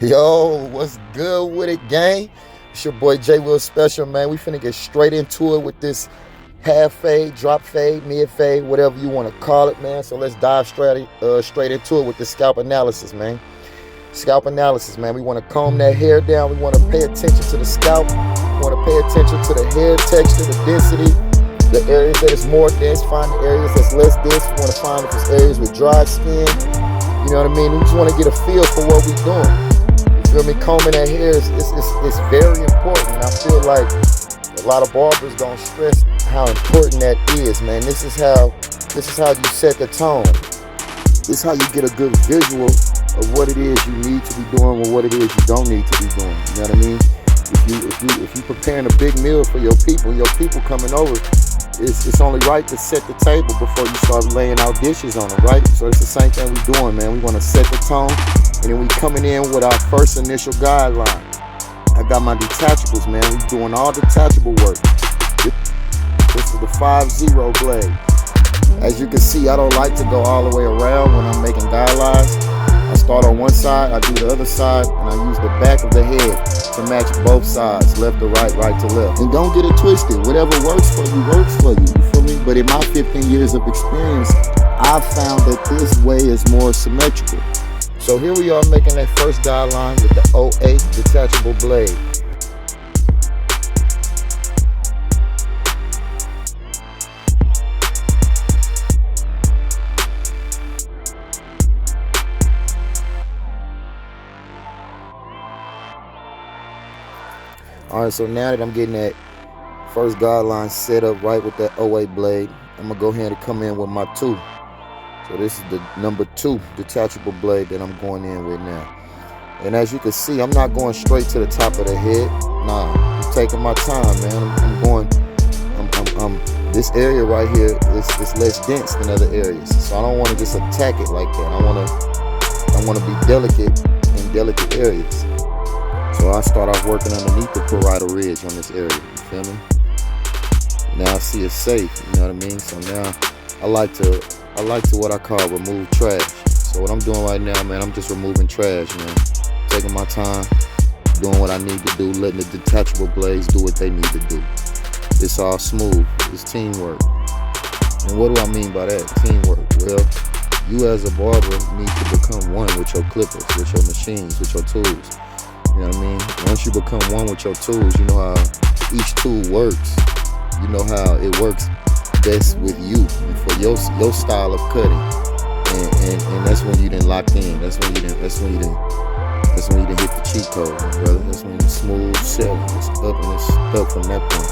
Yo, what's good with it, gang? It's your boy JayWillSpecial, man. We finna get straight into it with this half fade, drop fade, mid fade, whatever you want to call it, man. So let's dive straight into it with the scalp analysis, man. Scalp analysis, man. We want to comb that hair down. We want to pay attention to the scalp. We want to pay attention to the hair texture, the density, the areas that is more dense. Find the areas that's less dense. We want to find if it's areas with dry skin. You know what I mean? We just want to get a feel for what we're doing. You feel me? Combing that hair is very important. And I feel like a lot of barbers don't stress how important that is, man. This is how you set the tone. This is how you get a good visual of what it is you need to be doing or what it is you don't need to be doing. You know what I mean? If you preparing a big meal for your people coming over, it's only right to set the table before you start laying out dishes on them, right? So it's the same thing we're doing, man. We want to set the tone, and then we coming in with our first initial guideline. I got my detachables, man. We doing all detachable work. This is the 5-0 blade. As you can see, I don't like to go all the way around when I'm making guidelines. I start on one side, I do the other side, and I use the back of the head to match both sides, left to right, right to left. And don't get it twisted. Whatever works for you, you feel me? But in my 15 years of experience, I've found that this way is more symmetrical. So here we are making that first guideline with the 08 detachable blade. All right, so now that I'm getting that first guideline set up right with that 08 blade, I'm gonna go ahead and come in with my 2. So this is the number 2 detachable blade that I'm going in with now. And as you can see, I'm not going straight to the top of the head. Nah, I'm taking my time, man. This area right here is less dense than other areas. So I don't want to just attack it like that. I want to be delicate in delicate areas. So I start off working underneath the parietal ridge on this area, you feel me? Now I see it's safe, you know what I mean? So now I like to what I call remove trash. So what I'm doing right now, man, I'm just removing trash, man. Taking my time, doing what I need to do, letting the detachable blades do what they need to do. It's all smooth, it's teamwork. And what do I mean by that, teamwork? Well, you as a barber need to become one with your clippers, with your machines, with your tools. You know what I mean? Once you become one with your tools, you know how each tool works. You know how it works best with you and for your style of cutting. And that's when you done locked in. That's when you done hit the cheat code, brother. That's when you smooth sailing. It's up and it's stuck from that point.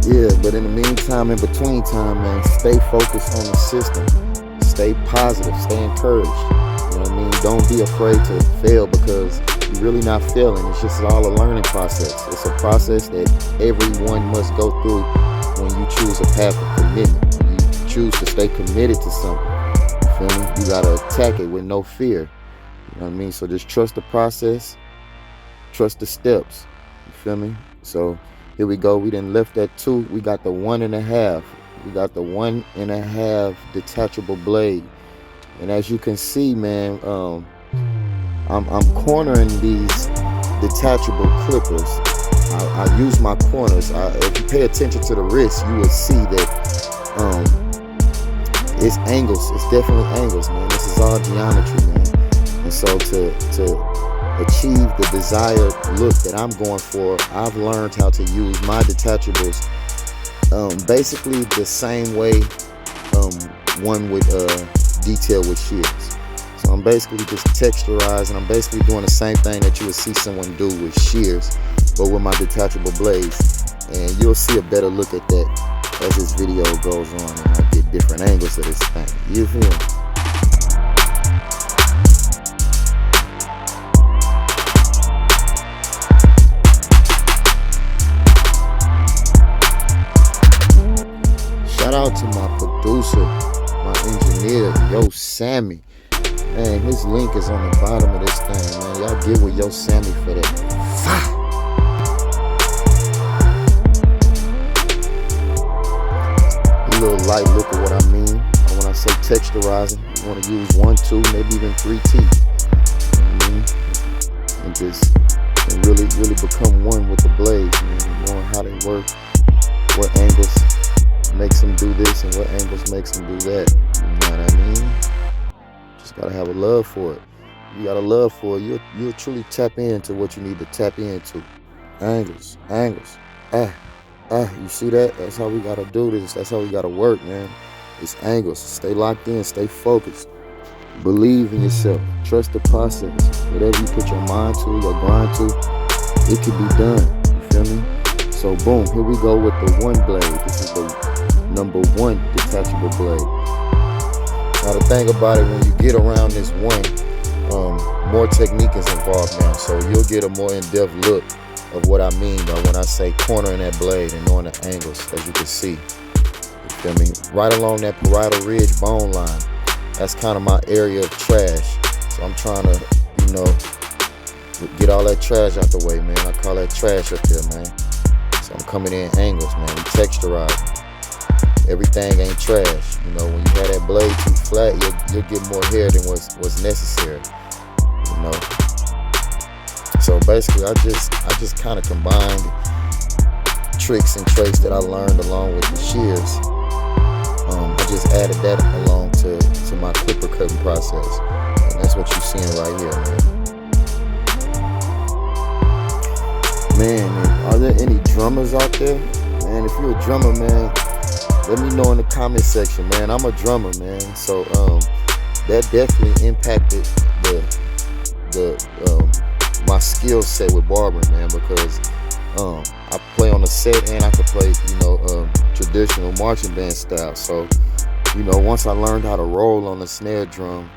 Yeah, but in the meantime, in between time, man, stay focused on the system. Stay positive, stay encouraged. You know what I mean? Don't be afraid to fail because you're really not failing. It's just all a learning process. It's a process that everyone must go through when you choose a path of commitment. When you choose to stay committed to something. You feel me? You gotta attack it with no fear. You know what I mean? So just trust the process, trust the steps. You feel me? So here we go. We done left that 2. We got the 1.5. We got the 1.5 detachable blade. And as you can see, man, I'm cornering these detachable clippers. I use my corners. If you pay attention to the wrist, you will see that it's angles. It's definitely angles, man. This is all geometry, man. And so to achieve the desired look that I'm going for, I've learned how to use my detachables basically the same way one would detail with shears. So I'm basically just texturizing. I'm basically doing the same thing that you would see someone do with shears, but with my detachable blades. And you'll see a better look at that as this video goes on and I get different angles of this thing. You feel me? Shout out to my producer, my engineer, Yo Sammy. Man, his link is on the bottom of this thing, man. Y'all get with Yo Sammy for that. A little light look at what I mean. And when I say texturizing, you want to use 1, 2, maybe even 3 teeth. You know what I mean? pieces and really become one with the blades, man. Knowing how they work, what angles makes them do this and what angles makes them do that. You know what I mean? Just gotta have a love for it. You got a love for it, you'll truly tap into what you need to tap into. Angles. You see that? That's how we gotta do this. That's how we gotta work, man. It's angles. Stay locked in, stay focused. Believe in yourself. Trust the process. Whatever you put your mind to, your grind to, it can be done. You feel me? So boom, here we go with the one blade. This is the #1 detachable blade. Now the thing about it, when you get around this one, more technique is involved now. So you'll get a more in-depth look of what I mean by when I say cornering that blade and knowing the angles, as you can see. You feel me? Right along that parietal ridge bone line. That's kind of my area of trash. So I'm trying to, you know, get all that trash out the way, man. I call that trash up there, man. So I'm coming in angles, man. We texturizing. Everything ain't trash. You know, when you have that blade too flat, you'll get more hair than what's necessary. You know. So basically, I just kind of combined tricks and traits that I learned along with the shears. I just added that along to my clipper cutting process, and that's what you're seeing right here, man. Man, are there any drummers out there? Man, if you're a drummer, man, let me know in the comment section, man. I'm a drummer, man, so that definitely impacted my skill set with barbering, man, because I play on the set and I could play, you know, traditional marching band style. So, you know, once I learned how to roll on the snare drum,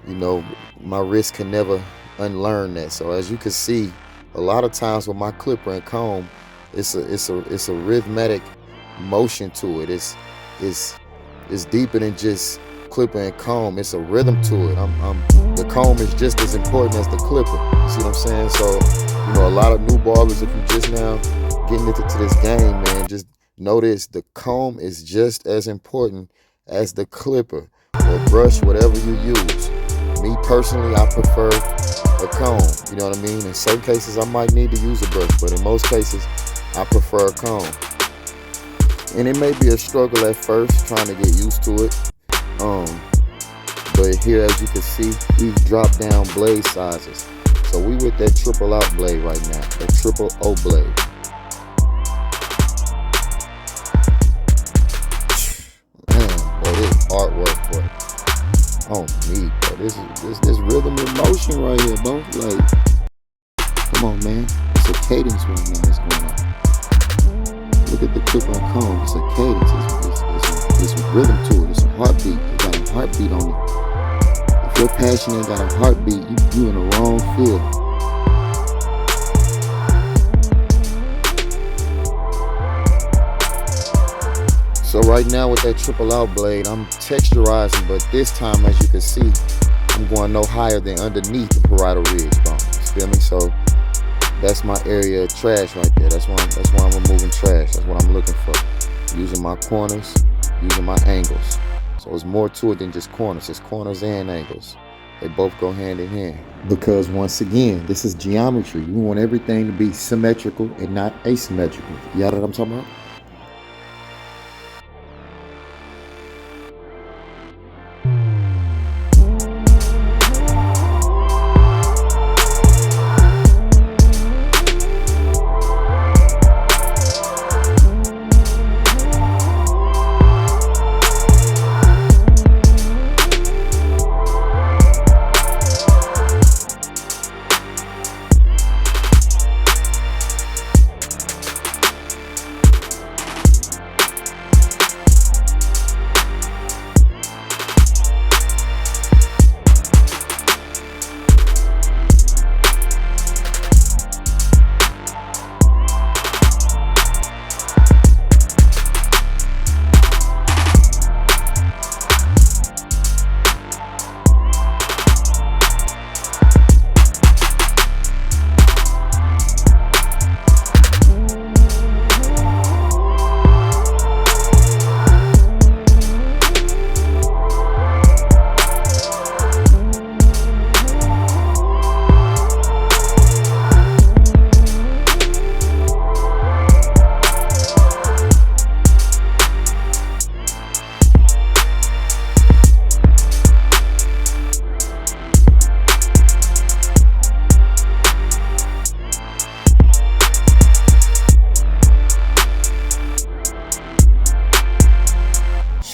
you know, my wrist can never unlearn that. So as you can see, a lot of times with my clipper and comb, it's a rhythmic motion to it. It's deeper than just clipper and comb. It's a rhythm to it. The comb is just as important as the clipper. You see what I'm saying? So, you know, a lot of new barbers, if you just now getting into this game, man, just notice the comb is just as important as the clipper or brush, whatever you use. Me personally, I prefer a comb. You know what I mean? In certain cases, I might need to use a brush, but in most cases, I prefer a comb. And it may be a struggle at first trying to get used to it. But here, as you can see, we've dropped down blade sizes. So we with that triple out blade right now, that triple O blade. Man, boy, this artwork, boy. Oh me, bro. This rhythm and motion right here, bro. Like, come on, man. It's a cadence right now that's going on. Look at the clipper and comb. It's a cadence. It's a rhythm to it. It's a heartbeat. It got a heartbeat on it. If your passion ain't got a heartbeat, you in the wrong field. So right now with that triple out blade, I'm texturizing, but this time, as you can see, I'm going no higher than underneath the parietal ridge bone. You feel me? So that's my area of trash right there. That's why I'm removing trash. That's what I'm looking for. Using my corners, using my angles. So it's more to it than just corners. It's corners and angles. They both go hand in hand. Because once again, this is geometry. We want everything to be symmetrical and not asymmetrical. You know what I'm talking about?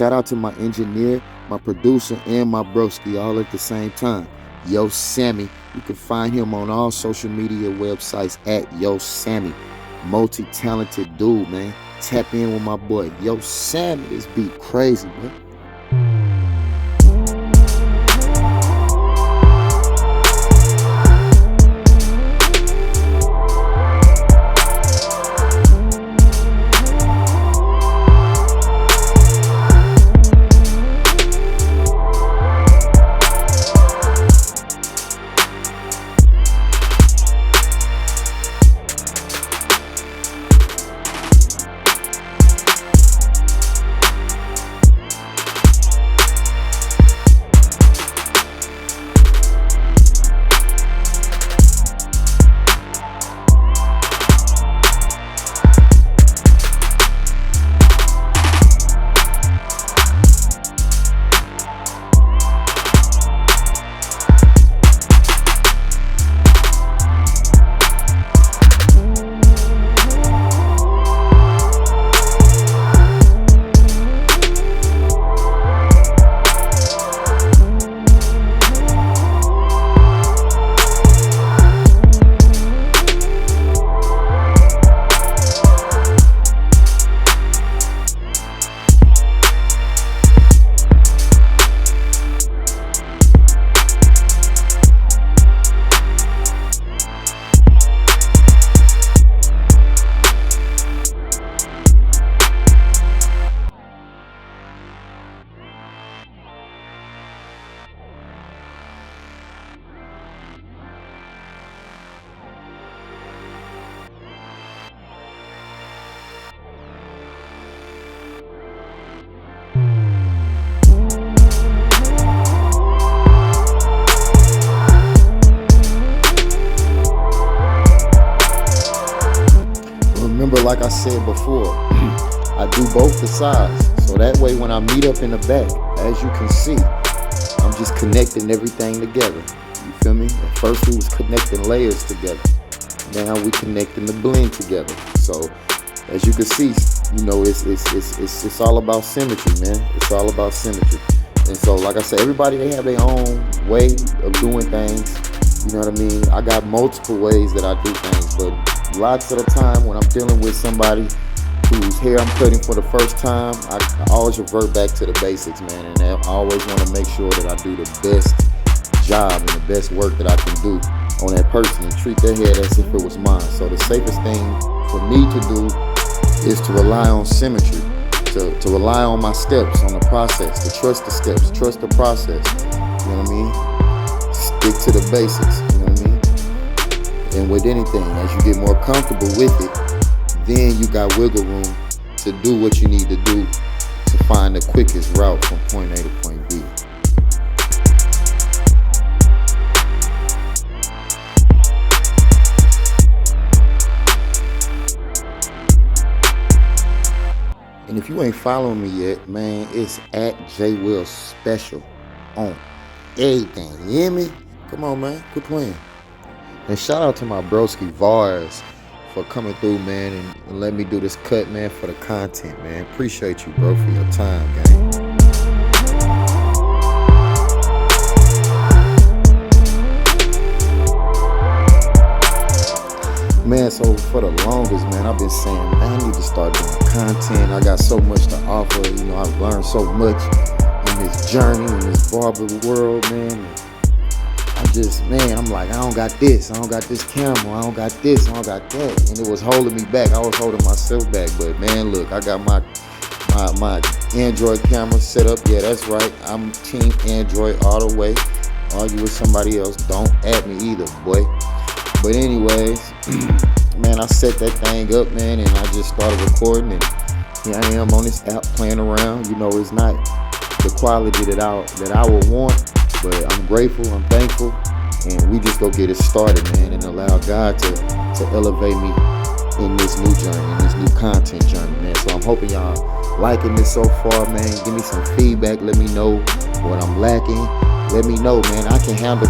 shout out to my engineer, my producer, and my broski all at the same time. Yo Sammy. You can find him on all social media websites at Yo Sammy. Multi-talented dude, man. Tap in with my boy. Yo Sammy, this beat crazy, man. Remember, like I said before, I do both the sides. So that way when I meet up in the back, as you can see, I'm just connecting everything together. You feel me? At first we was connecting layers together. Now we connecting the blend together. So as you can see, you know, it's all about symmetry, man. It's all about symmetry. And so, like I said, everybody, they have their own way of doing things. You know what I mean? I got multiple ways that I do things, but lots of the time when I'm dealing with somebody whose hair I'm cutting for the first time, I always revert back to the basics, man. And I always want to make sure that I do the best job and the best work that I can do on that person and treat their hair as if it was mine. So the safest thing for me to do is to rely on symmetry, to rely on my steps, on the process, to trust the steps, trust the process. You know what I mean? Stick to the basics, you know what I mean? And with anything, as you get more comfortable with it, then you got wiggle room to do what you need to do to find the quickest route from point A to point B. And if you ain't following me yet, man, it's at JayWillSpecial on everything. You hear me? Come on, man. Quit playing. And shout out to my broski Vars for coming through, man, and let me do this cut, man, for the content, man. Appreciate you, bro, for your time, gang. Man, so for the longest, man, I've been saying, man, I need to start doing content. I got so much to offer. You know, I've learned so much in this journey, in this barber world, man. And I'm like, I don't got this. I don't got this camera. I don't got this. I don't got that. And it was holding me back. I was holding myself back. But, man, look, I got my Android camera set up. Yeah, that's right. I'm team Android all the way. Argue with somebody else, don't at me either, boy. But anyways, man, I set that thing up, man, and I just started recording, and here I am on this app playing around. You know, it's not the quality that I would want, but I'm grateful, I'm thankful, and we just go get it started, man, and allow God to elevate me in this new journey, in this new content journey, man. So I'm hoping y'all liking this so far, man. Give me some feedback. Let me know what I'm lacking. Let me know, man. I can handle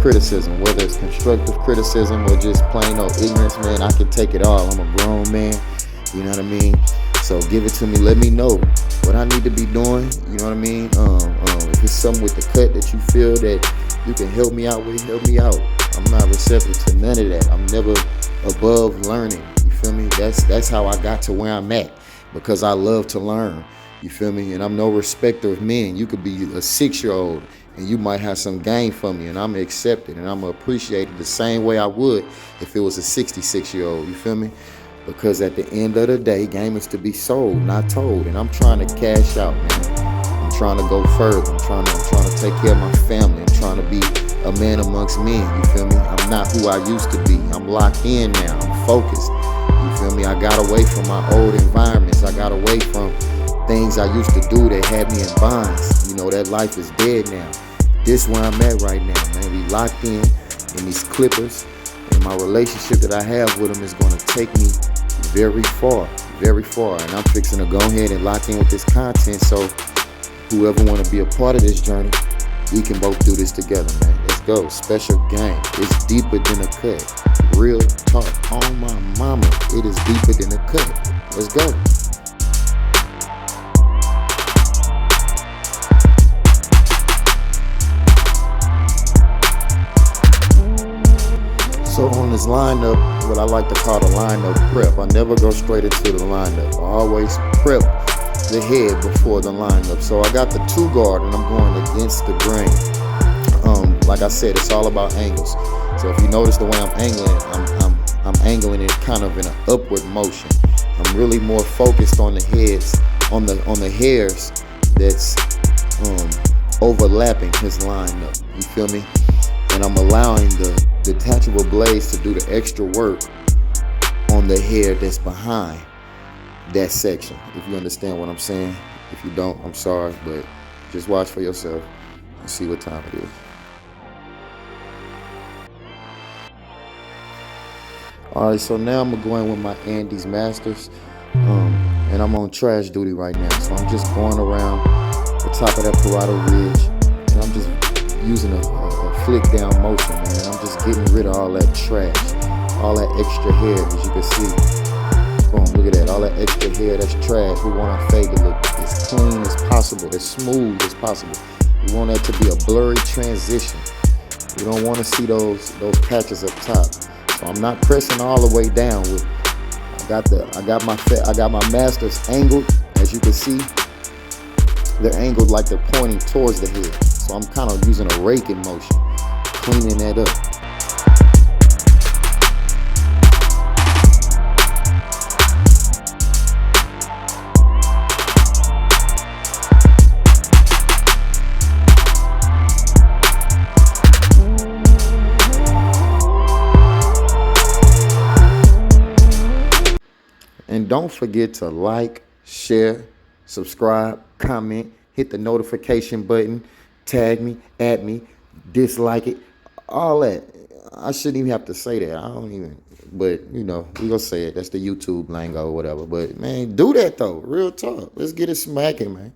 criticism, whether it's constructive criticism or just plain old ignorance, man. I can take it all. I'm a grown man, you know what I mean? So give it to me. Let me know what I need to be doing. You know what I mean? If it's something with the cut that you feel that you can help me out with, help me out. I'm not receptive to none of that. I'm never above learning. You feel me? That's how I got to where I'm at, because I love to learn. You feel me? And I'm no respecter of men. You could be a 6-year-old and you might have some game for me, and I'm gonna accept it and I'm gonna appreciate it the same way I would if it was a 66-year-old. You feel me? Because at the end of the day, game is to be sold, not told. And I'm trying to cash out, man. I'm trying to go further. I'm trying to take care of my family. I'm trying to be a man amongst men. You feel me? I'm not who I used to be. I'm locked in now. I'm focused. You feel me? I got away from my old environments. I got away from things I used to do that had me in bonds. You know, that life is dead now. This where I'm at right now, man. We locked in these Clippers. And my relationship that I have with them is going to take me very far, very far. And I'm fixing to go ahead and lock in with this content. So whoever want to be a part of this journey, we can both do this together, man. Let's go. Special game. It's deeper than a cut. Real talk. On my mama, it is deeper than a cut. Let's go. So on this lineup, what I like to call the lineup prep, I never go straight into the lineup. I always prep the head before the lineup. So I got the 2 guard and I'm going against the grain. Like I said, it's all about angles. So if you notice the way I'm angling, I'm angling it kind of in an upward motion. I'm really more focused on the heads, on the hairs that's overlapping his lineup. You feel me? And I'm allowing the detachable blades to do the extra work on the hair that's behind that section, if you understand what I'm saying. If you don't, I'm sorry, but just watch for yourself and see what time it is. All right, so now I'm gonna go in with my Andes Masters, and I'm on trash duty right now. So I'm just going around the top of that parietal ridge, and I'm just using a flick down motion, man. I'm just getting rid of all that trash, all that extra hair, as you can see. Boom, look at that, all that extra hair, that's trash. We want our fade to look as clean as possible, as smooth as possible. We want that to be a blurry transition. We don't want to see those patches up top. So I'm not pressing all the way down with it. I got my masters angled, as you can see. They're angled like they're pointing towards the head. So I'm kind of using a raking motion, cleaning that up. And don't forget to like, share, subscribe, comment, hit the notification button, tag me, add me, dislike it, all that. I shouldn't even have to say that. I don't even, but you know, we gonna say it. That's the YouTube lingo or whatever. But man, do that though. Real talk. Let's get it smacking, man.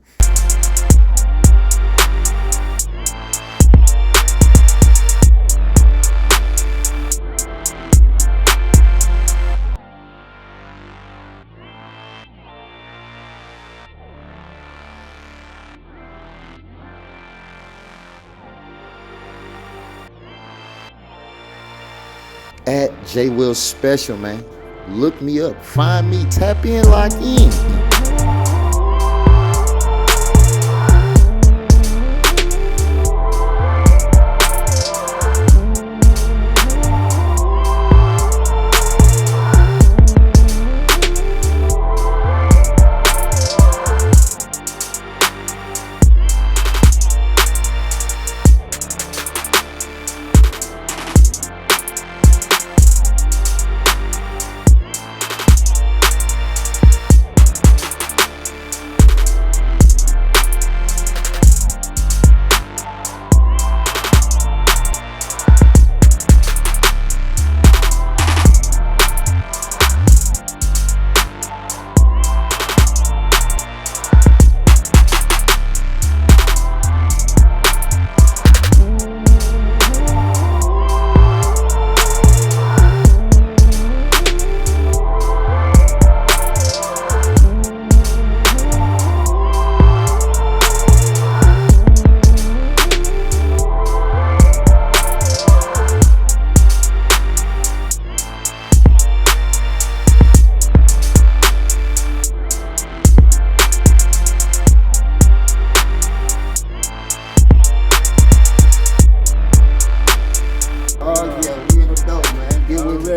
At JayWillSpecial, man. Look me up. Find me. Tap in, lock in.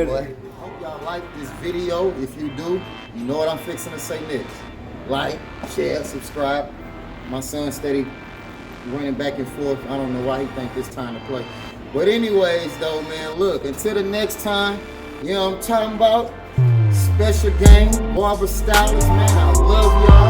ready. Hope y'all like this video. If you do, you know what I'm fixing to say next. Like, share, subscribe. My son steady running back and forth. I don't know why he think it's time to play. But anyways, though, man, look, until the next time, you know what I'm talking about? Special game, barber stylist, man. I love y'all.